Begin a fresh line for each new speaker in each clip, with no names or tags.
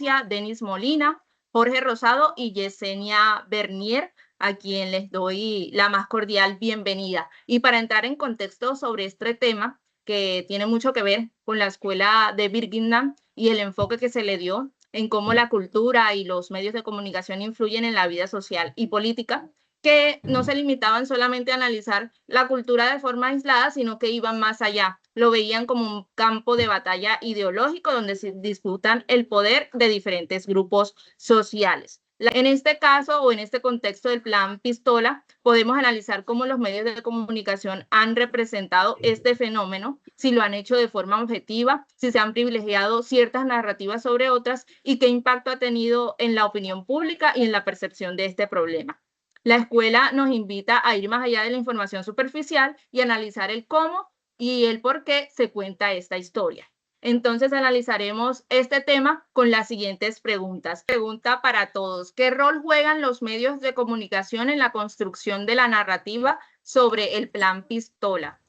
audiencia, Denis Molina, Jorge Rosado y Yesenia Bernier, a quien les doy la más cordial bienvenida. Y para entrar en contexto sobre este tema, que tiene mucho que ver con la escuela de Birmingham y el enfoque que se le dio en cómo la cultura y los medios de comunicación influyen en la vida social y política, que no se limitaban solamente a analizar la cultura de forma aislada, sino que iban más allá. Lo veían como un campo de batalla ideológico donde se disputan el poder de diferentes grupos sociales. En este caso o en este contexto del plan Pistola, podemos analizar cómo los medios de comunicación han representado este fenómeno, si lo han hecho de forma objetiva, si se han privilegiado ciertas narrativas sobre otras y qué impacto ha tenido en la opinión pública y en la percepción de este problema. La escuela nos invita a ir más allá de la información superficial y analizar el cómo y el por qué se cuenta esta historia. Entonces analizaremos este tema con las siguientes preguntas. Pregunta para todos. ¿Qué rol juegan los medios de comunicación en la construcción de la narrativa sobre el plan Pistola?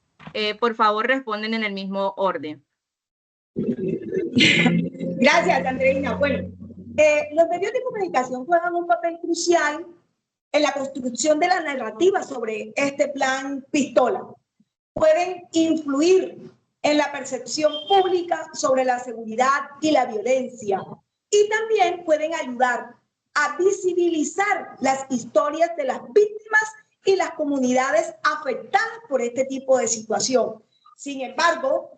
Por favor, responden en el mismo orden.
Gracias, Andreina. Bueno, los medios de comunicación juegan un papel crucial en la construcción de la narrativa sobre este plan Pistola. Pueden influir en la percepción pública sobre la seguridad y la violencia y también pueden ayudar a visibilizar las historias de las víctimas y las comunidades afectadas por este tipo de situación. Sin embargo,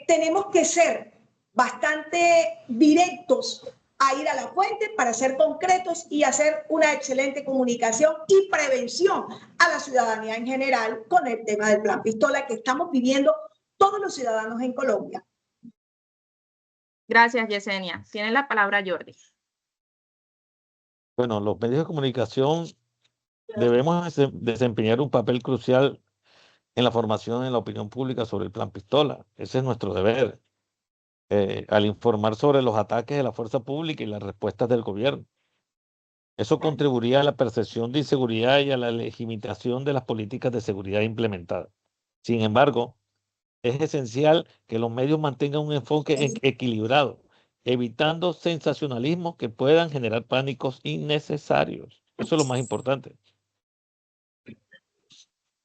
tenemos que ser bastante directos a ir a la fuente para ser concretos y hacer una excelente comunicación y prevención a la ciudadanía en general con el tema del plan Pistola que estamos viviendo todos los ciudadanos en Colombia.
Gracias, Yesenia. Tiene la palabra Jordi.
Bueno, los medios de comunicación debemos desempeñar un papel crucial en la formación en la opinión pública sobre el plan Pistola. Ese es nuestro deber. Al informar sobre los ataques de la fuerza pública y las respuestas del gobierno. Eso contribuiría a la percepción de inseguridad y a la legitimación de las políticas de seguridad implementadas. Sin embargo, es esencial que los medios mantengan un enfoque equilibrado, evitando sensacionalismos que puedan generar pánicos innecesarios. Eso es lo más importante.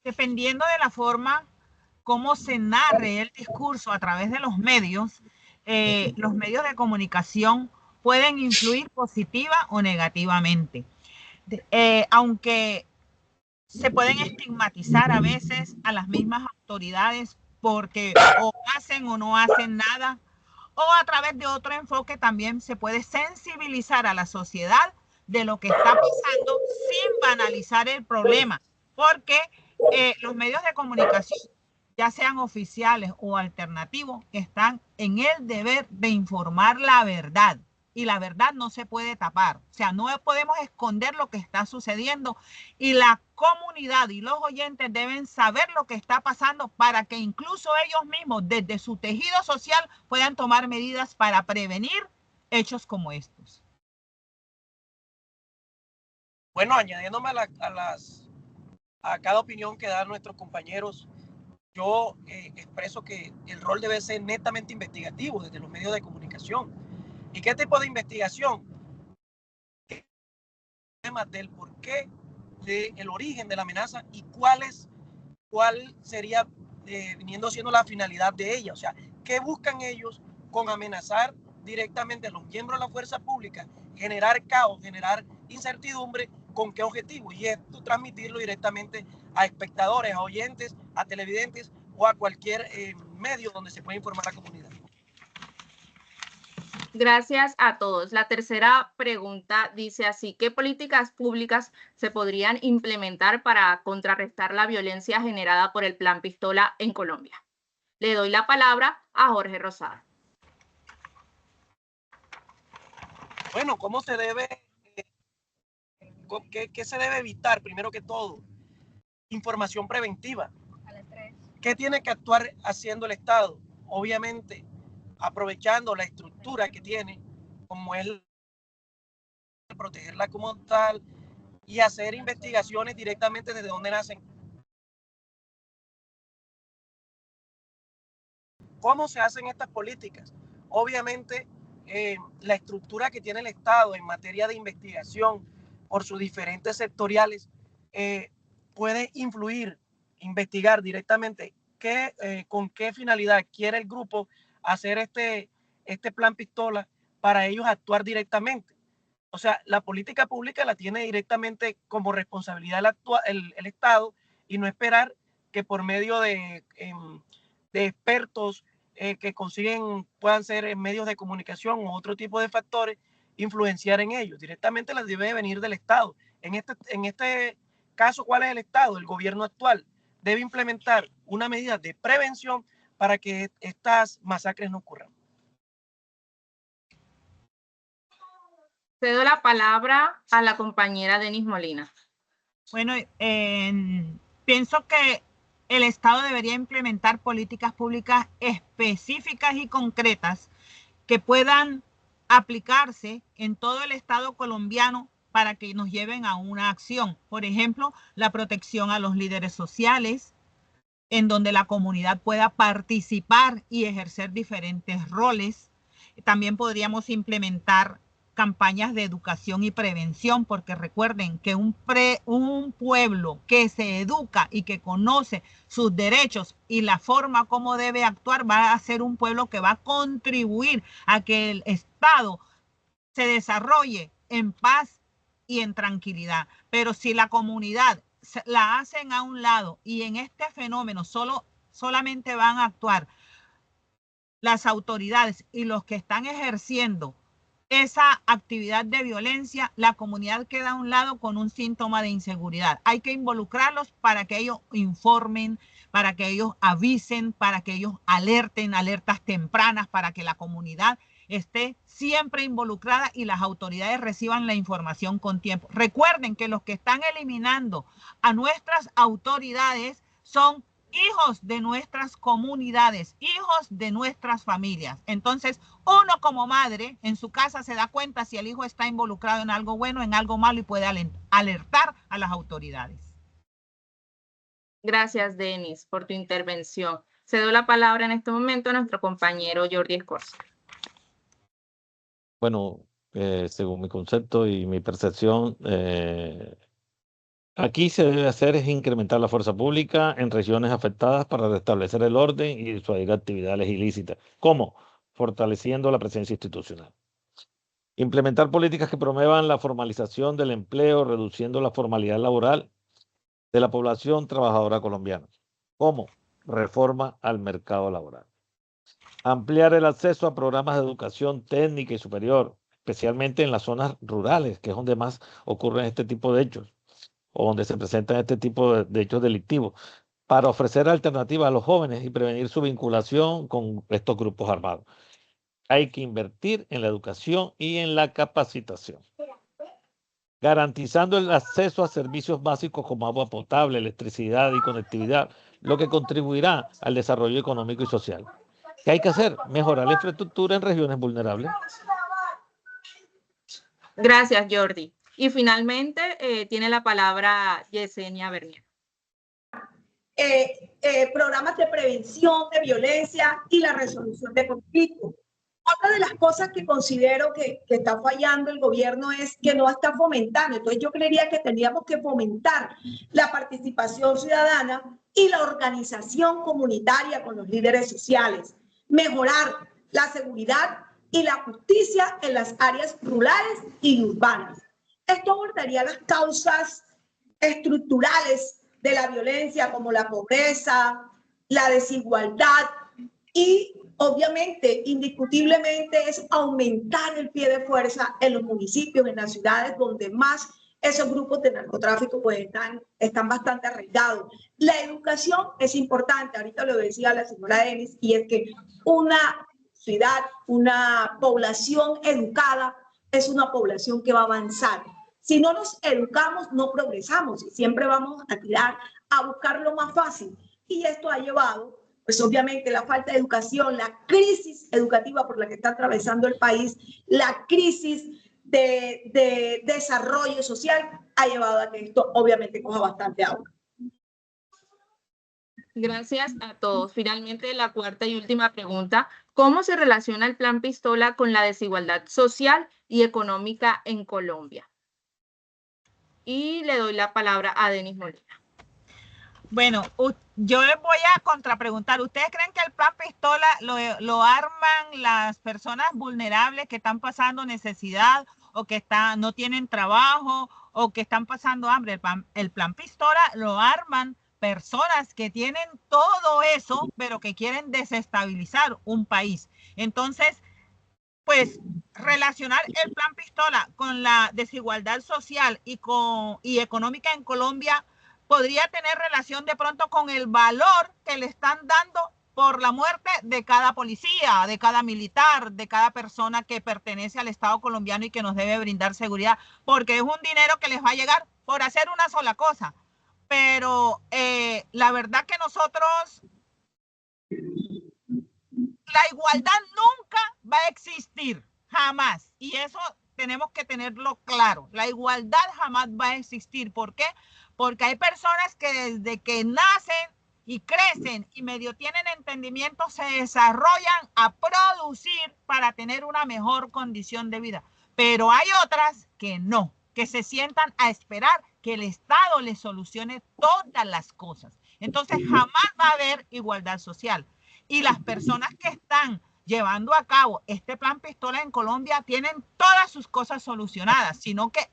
Dependiendo de la forma como se narre el discurso a través de los medios de comunicación pueden influir positiva o negativamente. Aunque se pueden estigmatizar a veces a las mismas autoridades porque o hacen o no hacen nada, o a través de otro enfoque también se puede sensibilizar a la sociedad de lo que está pasando sin banalizar el problema, porque los medios de comunicación, ya sean oficiales o alternativos, están en el deber de informar la verdad. Y la verdad no se puede tapar. O sea, no podemos esconder lo que está sucediendo. Y la comunidad y los oyentes deben saber lo que está pasando para que incluso ellos mismos, desde su tejido social, puedan tomar medidas para prevenir hechos como estos.
Bueno, añadiéndome a cada opinión que dan nuestros compañeros, yo expreso que el rol debe ser netamente investigativo desde los medios de comunicación. ¿Y qué tipo de investigación? Temas del porqué, del origen de la amenaza y cuál sería viniendo siendo la finalidad de ella. O sea, ¿qué buscan ellos con amenazar directamente a los miembros de la fuerza pública, generar caos, generar incertidumbre? ¿Con qué objetivo? Y esto transmitirlo directamente a espectadores, a oyentes, a televidentes o a cualquier medio donde se pueda informar a la comunidad.
Gracias a todos. La tercera pregunta dice así: ¿qué políticas públicas se podrían implementar para contrarrestar la violencia generada por el plan Pistola en Colombia? Le doy la palabra a Jorge Rosado.
Bueno, ¿cómo se debe, qué se debe evitar? Primero que todo, información preventiva. ¿Qué tiene que actuar haciendo el Estado? Obviamente, aprovechando la estructura que tiene, como es protegerla como tal y hacer investigaciones directamente desde donde nacen. ¿Cómo se hacen estas políticas? Obviamente, la estructura que tiene el Estado en materia de investigación por sus diferentes sectoriales puede influir, investigar directamente con qué finalidad quiere el grupo hacer este plan pistola para ellos actuar directamente. O sea, la política pública la tiene directamente como responsabilidad el Estado, y no esperar que por medio de expertos que puedan ser en medios de comunicación u otro tipo de factores, influenciar en ellos. Directamente las debe venir del Estado. En este caso, ¿cuál es el Estado? El gobierno actual debe implementar una medida de prevención para que estas masacres no ocurran.
Cedo la palabra a la compañera Denis Molina.
Bueno, pienso que el Estado debería implementar políticas públicas específicas y concretas que puedan aplicarse en todo el Estado colombiano para que nos lleven a una acción. Por ejemplo, la protección a los líderes sociales, en donde la comunidad pueda participar y ejercer diferentes roles. También podríamos implementar campañas de educación y prevención, porque recuerden que un pueblo que se educa y que conoce sus derechos y la forma como debe actuar va a ser un pueblo que va a contribuir a que el Estado se desarrolle en paz y en tranquilidad. Pero si la comunidad la hacen a un lado y en este fenómeno solamente van a actuar las autoridades y los que están ejerciendo esa actividad de violencia, la comunidad queda a un lado con un síntoma de inseguridad. Hay que involucrarlos para que ellos informen, para que ellos avisen, para que ellos alerten, alertas tempranas, para que la comunidad esté siempre involucrada y las autoridades reciban la información con tiempo. Recuerden que los que están eliminando a nuestras autoridades son hijos de nuestras comunidades, hijos de nuestras familias. Entonces, uno como madre en su casa se da cuenta si el hijo está involucrado en algo bueno, en algo malo, y puede alertar a las autoridades.
Gracias, Denis, por tu intervención. Cedo la palabra en este momento a nuestro compañero Jordi Escorza.
Bueno, según mi concepto y mi percepción, aquí se debe hacer es incrementar la fuerza pública en regiones afectadas para restablecer el orden y disuadir actividades ilícitas. ¿Cómo? Fortaleciendo la presencia institucional. Implementar políticas que promuevan la formalización del empleo, reduciendo la formalidad laboral de la población trabajadora colombiana. ¿Cómo? Reforma al mercado laboral. Ampliar el acceso a programas de educación técnica y superior, especialmente en las zonas rurales, que es donde más ocurren este tipo de hechos, o donde se presentan este tipo de hechos delictivos, para ofrecer alternativas a los jóvenes y prevenir su vinculación con estos grupos armados. Hay que invertir en la educación y en la capacitación, garantizando el acceso a servicios básicos como agua potable, electricidad y conectividad, lo que contribuirá al desarrollo económico y social. ¿Qué hay que hacer? Mejorar la infraestructura en regiones vulnerables.
Gracias, Jordi. Y finalmente tiene la palabra Yesenia Bernier.
Programas de prevención de violencia y la resolución de conflictos. Otra de las cosas que considero que está fallando el gobierno es que no está fomentando. Entonces yo creería que tendríamos que fomentar la participación ciudadana y la organización comunitaria con los líderes sociales, mejorar la seguridad y la justicia en las áreas rurales y urbanas. Esto abordaría las causas estructurales de la violencia, como la pobreza, la desigualdad, y obviamente, indiscutiblemente, es aumentar el pie de fuerza en los municipios, en las ciudades donde más esos grupos de narcotráfico pues están bastante arraigados. La educación es importante, ahorita lo decía la señora Denis, y es que una ciudad, una población educada es una población que va a avanzar. Si no nos educamos, no progresamos y siempre vamos a tirar a buscar lo más fácil. Y esto ha llevado, pues obviamente, la falta de educación, la crisis educativa por la que está atravesando el país, la crisis de desarrollo social, ha llevado a que esto obviamente coja bastante agua.
Gracias a todos. Finalmente, la cuarta y última pregunta ¿Cómo se relaciona el Plan Pistola con la desigualdad social y económica en Colombia? Y le doy la palabra a Denis Molina.
Bueno, yo les voy a contrapreguntar. ¿Ustedes creen que el Plan Pistola lo arman las personas vulnerables que están pasando necesidad o que no tienen trabajo o que están pasando hambre? El plan Pistola lo arman personas que tienen todo eso, pero que quieren desestabilizar un país. Entonces, pues relacionar el Plan Pistola con la desigualdad social y económica en Colombia podría tener relación de pronto con el valor que le están dando por la muerte de cada policía, de cada militar, de cada persona que pertenece al Estado colombiano y que nos debe brindar seguridad, porque es un dinero que les va a llegar por hacer una sola cosa. Pero la verdad que nosotros, la igualdad nunca va a existir, jamás. Y eso tenemos que tenerlo claro. La igualdad jamás va a existir. ¿Por qué? Porque hay personas que desde que nacen y crecen y medio tienen entendimiento, se desarrollan a producir para tener una mejor condición de vida. Pero hay otras que no, que se sientan a esperar que el Estado les solucione todas las cosas. Entonces jamás va a haber igualdad social. Y las personas que están llevando a cabo este Plan Pistola en Colombia tienen todas sus cosas solucionadas, sino que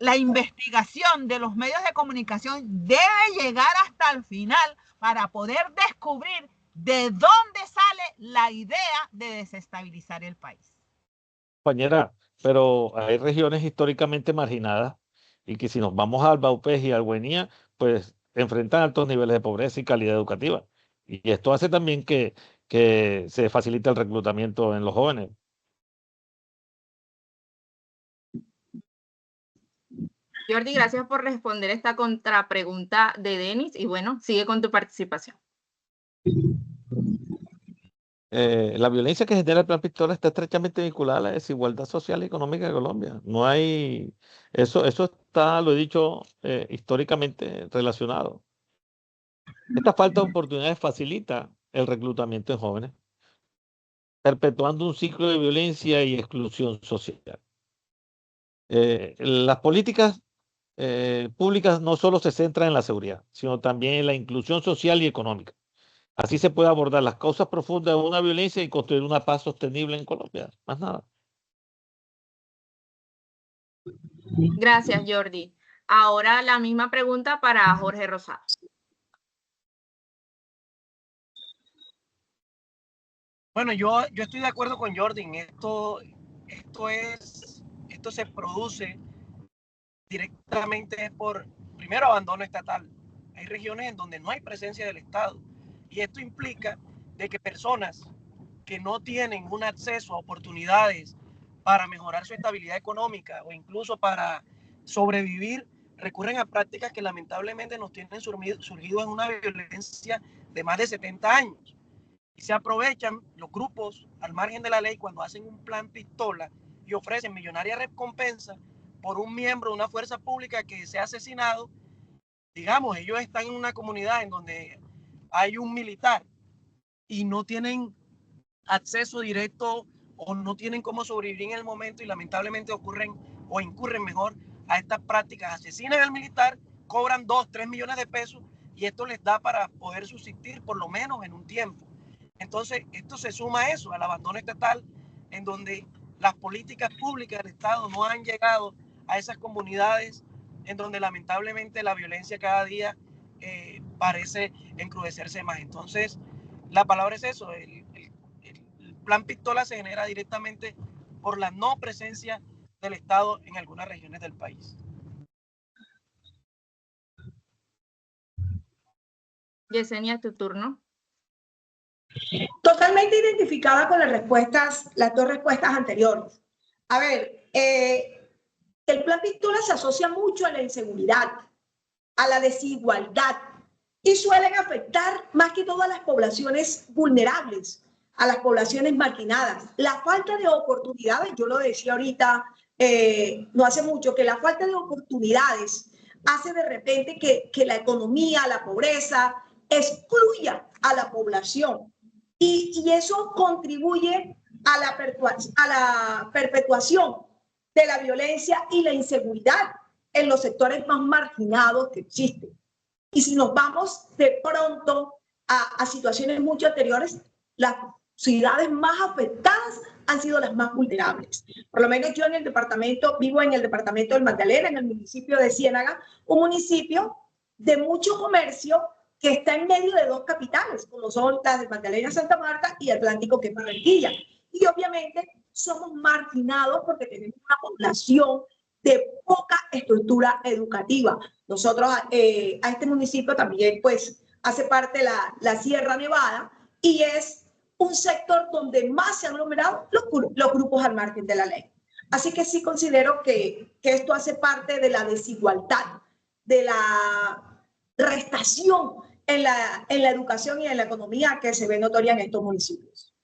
la investigación de los medios de comunicación debe llegar hasta el final para poder descubrir de dónde sale la idea de desestabilizar el país.
Compañera, pero hay regiones históricamente marginadas y que si nos vamos al Baupés y al Guainía, pues enfrentan altos niveles de pobreza y calidad educativa. Y esto hace también que se facilite el reclutamiento en los jóvenes.
Jordi, gracias por responder esta contrapregunta de Denis y bueno, sigue con tu participación.
La violencia que genera el Plan Pistola está estrechamente vinculada a la desigualdad social y económica de Colombia. No hay, eso está, lo he dicho, históricamente relacionado. Esta falta de oportunidades facilita el reclutamiento de jóvenes, perpetuando un ciclo de violencia y exclusión social. Las políticas públicas no solo se centran en la seguridad, sino también en la inclusión social y económica. Así se puede abordar las causas profundas de una violencia y construir una paz sostenible en Colombia. Más nada.
Gracias, Jordi. Ahora la misma pregunta para Jorge Rosado.
Bueno, yo estoy de acuerdo con Jordi. Esto se produce directamente por, primero, abandono estatal. Hay regiones en donde no hay presencia del Estado. Y esto implica de que personas que no tienen un acceso a oportunidades para mejorar su estabilidad económica o incluso para sobrevivir, recurren a prácticas que lamentablemente nos tienen surgido en una violencia de más de 70 años. Y se aprovechan los grupos al margen de la ley cuando hacen un plan pistola y ofrecen millonaria recompensa por un miembro de una fuerza pública que sea asesinado. Digamos, ellos están en una comunidad en donde hay un militar y no tienen acceso directo o no tienen cómo sobrevivir en el momento y lamentablemente ocurren o incurren mejor a estas prácticas. Asesinan al militar, cobran 2, 3 millones de pesos y esto les da para poder subsistir por lo menos en un tiempo. Entonces, esto se suma a eso, al abandono estatal, en donde las políticas públicas del Estado no han llegado a esas comunidades, en donde lamentablemente la violencia cada día parece encrudecerse más. Entonces, la palabra es eso, el plan pistola se genera directamente por la no presencia del Estado en algunas regiones del país.
Yesenia, tu turno.
Totalmente identificada con las dos respuestas anteriores. A ver, el plan pistola se asocia mucho a la inseguridad, a la desigualdad y suelen afectar más que todo a las poblaciones vulnerables, a las poblaciones marginadas. La falta de oportunidades, yo lo decía ahorita, no hace mucho, que la falta de oportunidades hace de repente que la economía, la pobreza, excluya a la población. y eso contribuye a la perpetuación de la violencia y la inseguridad en los sectores más marginados que existen. Y si nos vamos de pronto a situaciones mucho anteriores, las ciudades más afectadas han sido las más vulnerables. Por lo menos yo en el departamento, vivo en el departamento del Magdalena, en el municipio de Ciénaga, un municipio de mucho comercio que está en medio de dos capitales, como son las de Magdalena, Santa Marta y Atlántico, que es Barranquilla. Y obviamente somos marginados porque tenemos una población de poca estructura educativa. Nosotros a este municipio también pues hace parte la Sierra Nevada y es un sector donde más se han aglomerado los grupos al margen de la ley. Así que sí considero que esto hace parte de la desigualdad, de la restación en la educación y en la economía que se ve notoria en estos municipios.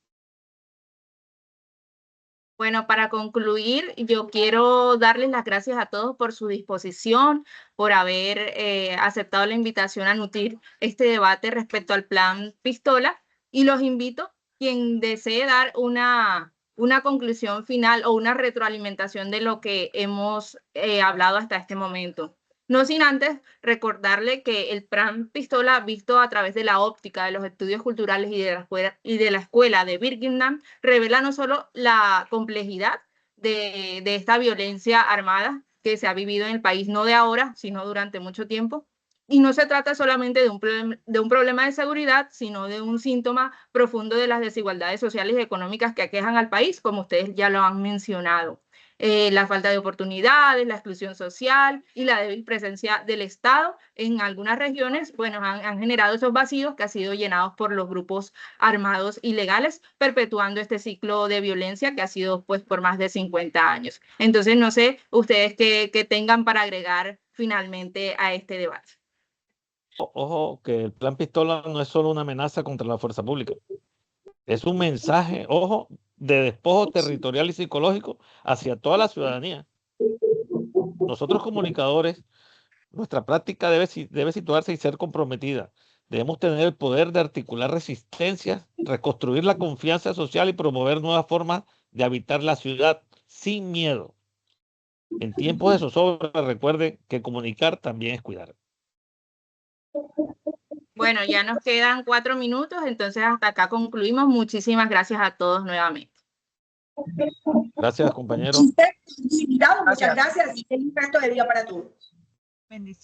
Bueno, para concluir, yo quiero darles las gracias a todos por su disposición, por haber aceptado la invitación a nutrir este debate respecto al plan Pistola, y los invito, quien desee dar una conclusión final o una retroalimentación de lo que hemos hablado hasta este momento. No sin antes recordarle que el plan Pistola, visto a través de la óptica de los estudios culturales y de la escuela de Birmingham, revela no solo la complejidad de esta violencia armada que se ha vivido en el país, no de ahora, sino durante mucho tiempo. Y no se trata solamente de un problema de seguridad, sino de un síntoma profundo de las desigualdades sociales y económicas que aquejan al país, como ustedes ya lo han mencionado. La falta de oportunidades, la exclusión social y la débil presencia del Estado en algunas regiones, bueno, han generado esos vacíos que han sido llenados por los grupos armados ilegales, perpetuando este ciclo de violencia que ha sido pues por más de 50 años. Entonces, no sé ustedes qué tengan para agregar finalmente a este debate.
Ojo, que el plan Pistola no es solo una amenaza contra la fuerza pública. Es un mensaje, ojo, de despojo territorial y psicológico hacia toda la ciudadanía. Nosotros comunicadores, nuestra práctica debe situarse y ser comprometida. Debemos tener el poder de articular resistencias, reconstruir la confianza social y promover nuevas formas de habitar la ciudad sin miedo. En tiempos de zozobra, recuerden que comunicar también es cuidar.
Bueno, ya nos quedan 4 minutos, entonces hasta acá concluimos. Muchísimas gracias a todos nuevamente.
Gracias, compañeros.
Muchas gracias y un resto de día para todos.
Bendiciones.